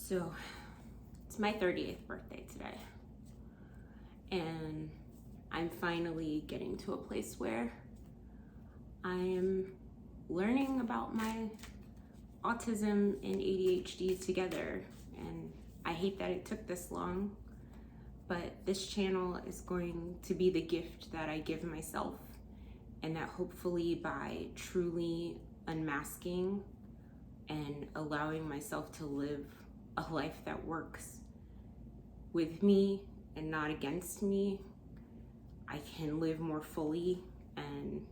So it's my 30th birthday today, and I'm finally getting to a place where I am learning about my autism and ADHD together. And I hate that it took this long, but this channel is going to be the gift that I give myself, and that hopefully by truly unmasking and allowing myself to live a life that works with me and not against me, I can live more fully and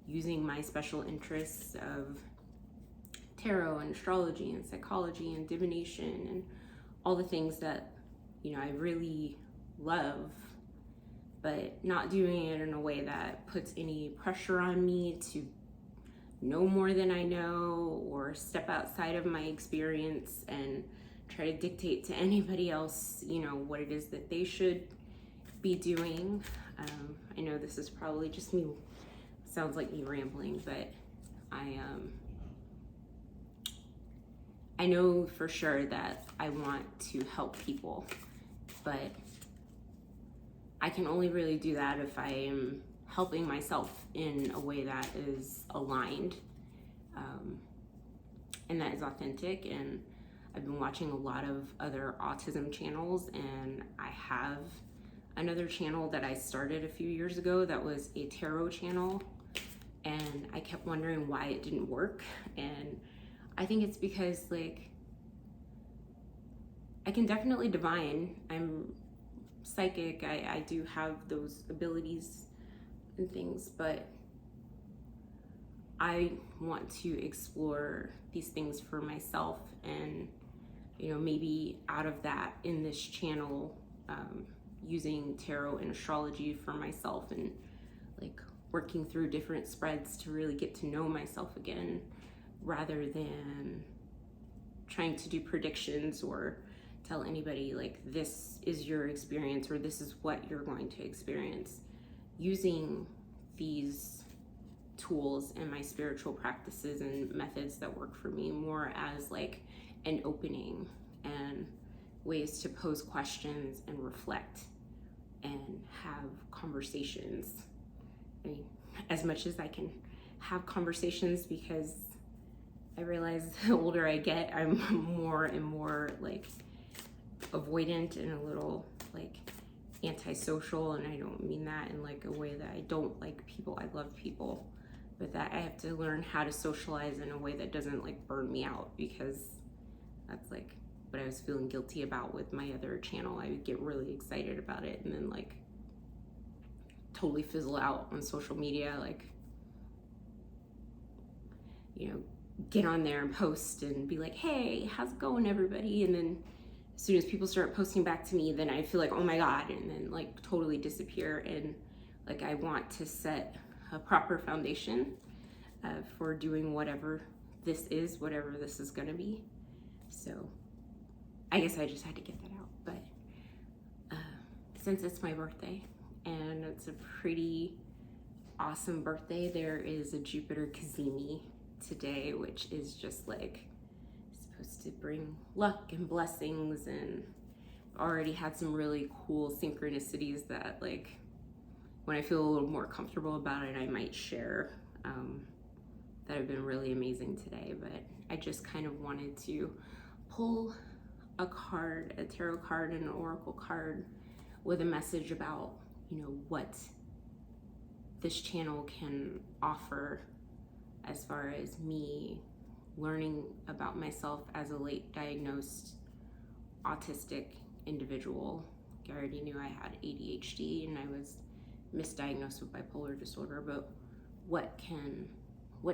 using my special interests of tarot and astrology and psychology and divination and all the things that, I really love, but not doing it in a way that puts any pressure on me to know more than I know or step outside of my experience and try to dictate to anybody else, what it is that they should be doing. I know this is probably just me, sounds like me rambling, but I know for sure that I want to help people, but I can only really do that if I am helping myself in a way that is aligned and that is authentic. And I've been watching a lot of other autism channels, and I have another channel that I started a few years ago that was a tarot channel, and I kept wondering why it didn't work. And I think it's because I can definitely divine. I'm psychic. I do have those abilities and things, but I want to explore these things for myself, and maybe out of that in this channel, using tarot and astrology for myself, and working through different spreads to really get to know myself again, rather than trying to do predictions or tell anybody this is your experience or this is what you're going to experience. Using these tools and my spiritual practices and methods that work for me more as an opening and ways to pose questions and reflect and have conversations. I mean, as much as I can have conversations, because I realize the older I get, I'm more and more avoidant and a little antisocial. And I don't mean that in a way that I don't like people. I love people, but that I have to learn how to socialize in a way that doesn't burn me out, because that's what I was feeling guilty about with my other channel. I would get really excited about it and then totally fizzle out on social media, get on there and post and be like, hey, how's it going, everybody? And then as soon as people start posting back to me, then I feel oh my God, and then totally disappear. And I want to set a proper foundation for doing whatever this is gonna be. So I guess I just had to get that out. But since it's my birthday, and it's a pretty awesome birthday, there is a Jupiter Cazimi today, which is just supposed to bring luck and blessings, and already had some really cool synchronicities that when I feel a little more comfortable about it, I might share, that have been really amazing today. But I just kind of wanted to pull a card, a tarot card and an oracle card, with a message about what this channel can offer as far as me learning about myself as a late diagnosed autistic individual. I already knew I had ADHD and I was misdiagnosed with bipolar disorder, but what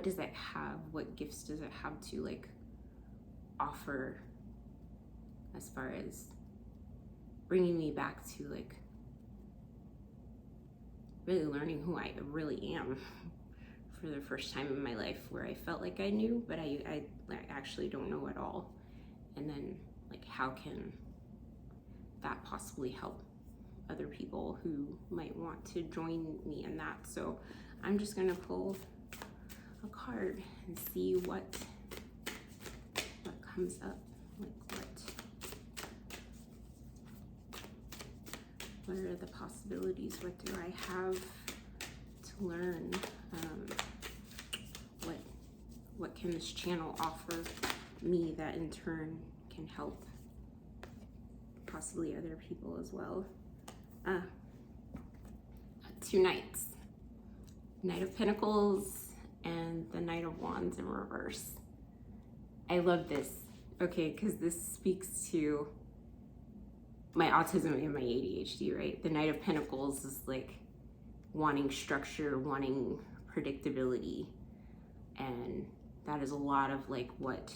does that have? What gifts does it have to offer as far as bringing me back to really learning who I really am for the first time in my life, where I felt I knew, but I actually don't know at all. And then how can that possibly help other people who might want to join me in that? So I'm just gonna pull a card and see what comes up, what What are the possibilities? What do I have to learn? What can this channel offer me that in turn can help possibly other people as well? 2 knights. Knight of Pentacles and the Knight of Wands in reverse. I love this, okay, because this speaks to my autism and my ADHD, right? The Knight of Pentacles is like wanting structure, wanting predictability, and that is a lot of like what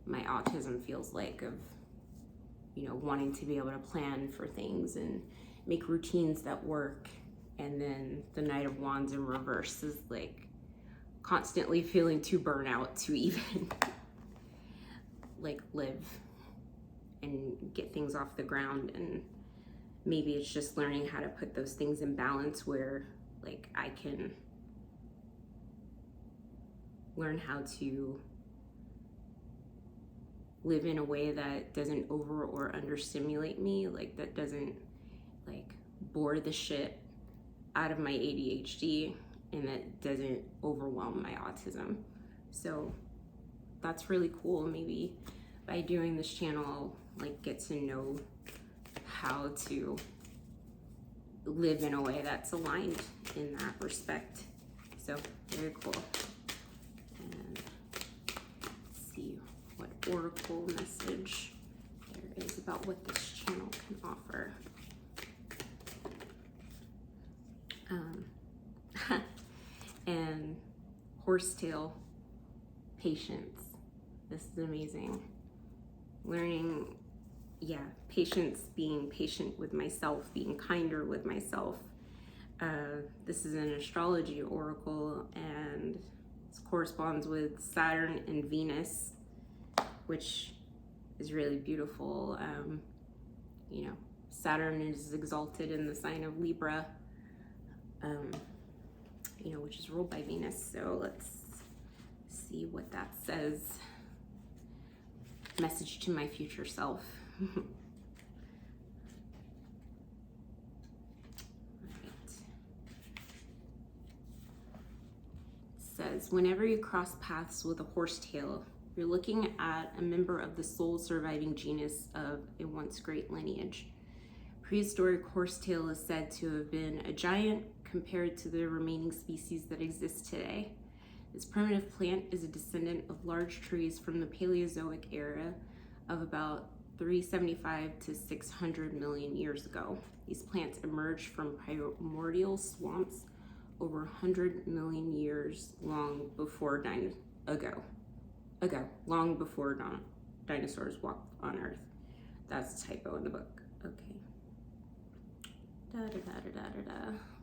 my autism feels like, of, you know, wanting to be able to plan for things and make routines that work. And then the Knight of Wands in reverse is like constantly feeling too burnout to even like live and get things off the ground. And maybe it's just learning how to put those things in balance where like I can learn how to live in a way that doesn't over or under stimulate me, like that doesn't like bore the shit out of my ADHD, and that doesn't overwhelm my autism. So that's really cool. Maybe by doing this channel, I'll like get to know how to live in a way that's aligned in that respect. So very cool. And let's see what oracle message there is about what this channel can offer. And horsetail, patience. This is amazing. Learning, patience, being patient with myself, being kinder with myself. This is an astrology oracle, and this corresponds with Saturn and Venus, which is really beautiful. You know, Saturn is exalted in the sign of Libra, you know, which is ruled by Venus. So let's see what that says. Message to my future self. Right. It says, whenever you cross paths with a horsetail, you're looking at a member of the sole surviving genus of a once great lineage. Prehistoric horsetail is said to have been a giant compared to the remaining species that exist today. This primitive plant is a descendant of large trees from the Paleozoic era of about 375 to 600 million years ago. These plants emerged from primordial swamps over 100 million years long before dinosaurs walked on Earth. That's a typo in the book. Okay.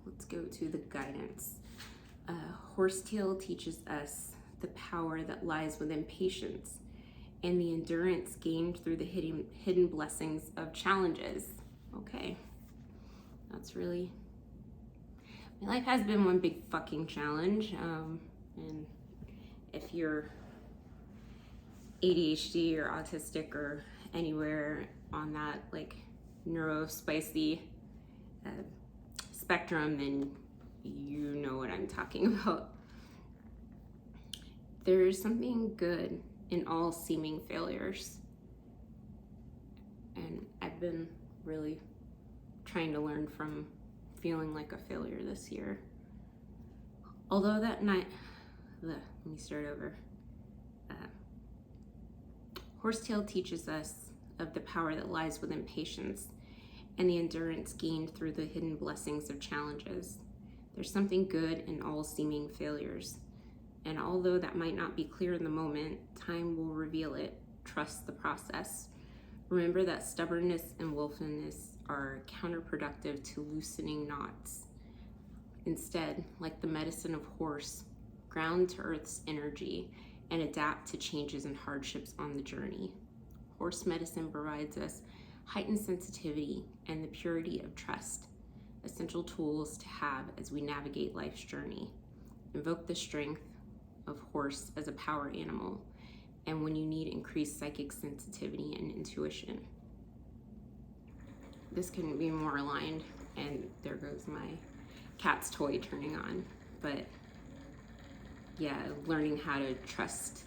Let's go to the guidance. Horsetail teaches us the power that lies within patience and the endurance gained through the hidden blessings of challenges. Okay, that's really, my life has been one big fucking challenge. And if you're ADHD or autistic or anywhere on that like neurospicy spectrum, then you know what I'm talking about. There is something good in all seeming failures. And I've been really trying to learn from feeling like a failure this year. Although that night, let me start over. Horsetail teaches us of the power that lies within patience and the endurance gained through the hidden blessings of challenges. There's something good in all seeming failures. And although that might not be clear in the moment, time will reveal it. Trust the process. Remember that stubbornness and willfulness are counterproductive to loosening knots. Instead, like the medicine of horse, ground to earth's energy and adapt to changes and hardships on the journey. Horse medicine provides us heightened sensitivity and the purity of trust, essential tools to have as we navigate life's journey. Invoke the strength of horse as a power animal, and when you need increased psychic sensitivity and intuition. This couldn't be more aligned. And there goes my cat's toy turning on. But yeah, learning how to trust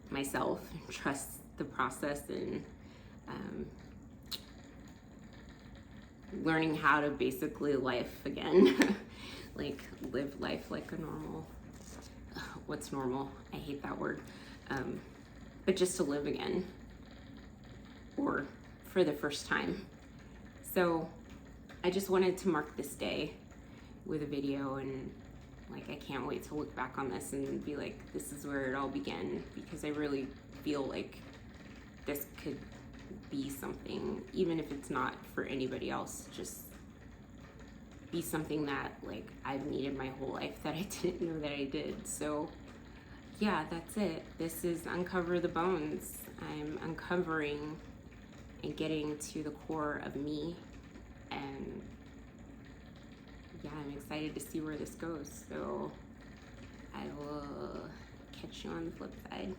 myself and trust the process, and learning how to basically life again. Like live life like a normal, what's normal? I hate that word. But just to live again, or for the first time. So I just wanted to mark this day with a video, and like I can't wait to look back on this and be like, this is where it all began, because I really feel like this could be something, even if it's not for anybody else, just be something that like I've needed my whole life that I didn't know that I did. So yeah, that's it. This is Uncover the Bones. I'm uncovering and getting to the core of me, and yeah, I'm excited to see where this goes. So I will catch you on the flip side.